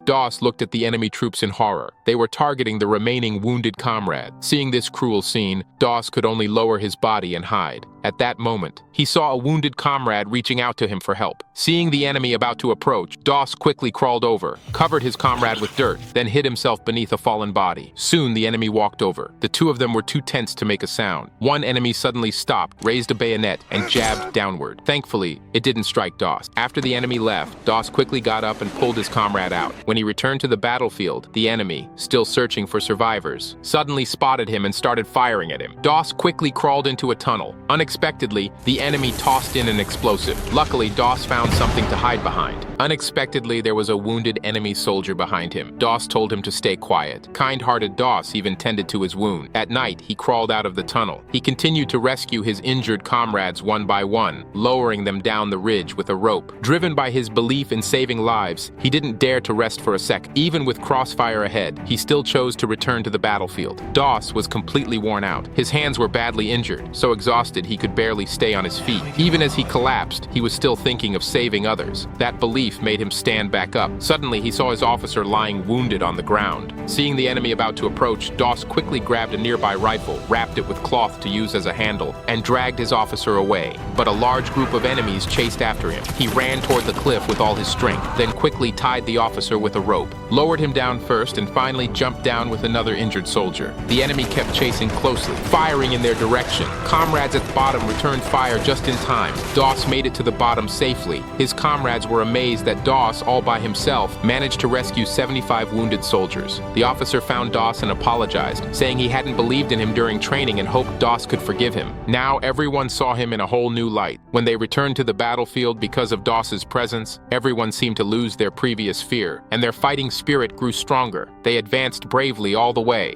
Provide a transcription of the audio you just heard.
Doss looked at the enemy troops in horror. They were targeting the remaining wounded comrade. Seeing this cruel scene, Doss could only lower his body and hide. At that moment, he saw a wounded comrade reaching out to him for help. Seeing the enemy about to approach, Doss quickly crawled over, covered his comrade with dirt, then hid himself beneath a fallen body. Soon, the enemy walked over. The two of them were too tense to make a sound. One enemy suddenly stopped, raised a bayonet, and jabbed downward. Thankfully, it didn't strike Doss. After the enemy left, Doss quickly got up and pulled his comrade out. When he returned to the battlefield, the enemy, still searching for survivors, suddenly spotted him and started firing at him. Doss quickly crawled into a tunnel. Unexpectedly, the enemy tossed in an explosive. Luckily, Doss found something to hide behind. Unexpectedly, there was a wounded enemy soldier behind him. Doss told him to stay quiet. Kind-hearted Doss even tended to his wound. At night, he crawled out of the tunnel. He continued to rescue his injured comrades one by one, lowering them down the ridge with a rope. Driven by his belief in saving lives, he didn't dare to rest for a sec. Even with crossfire ahead, he still chose to return to the battlefield. Doss was completely worn out. His hands were badly injured, so exhausted he could barely stay on his feet. Even as he collapsed, he was still thinking of saving others. That belief made him stand back up. Suddenly, he saw his officer lying wounded on the ground. Seeing the enemy about to approach, Doss quickly grabbed a nearby rifle, wrapped it with cloth to use as a handle, and dragged his officer away. But a large group of enemies chased after him. He ran toward the cliff with all his strength, then quickly tied the officer with a rope, lowered him down first, and finally jumped down with another injured soldier. The enemy kept chasing closely, firing in their direction. Comrades at the bottom returned fire just in time. Doss made it to the bottom safely. His comrades were amazed that Doss, all by himself, managed to rescue 75 wounded soldiers. The officer found Doss and apologized, saying he hadn't believed in him during training and hoped Doss could forgive him. Now everyone saw him in a whole new light. When they returned to the battlefield because of Doss's presence, everyone seemed to lose their previous fear, and their fighting spirit grew stronger. They advanced bravely all the way,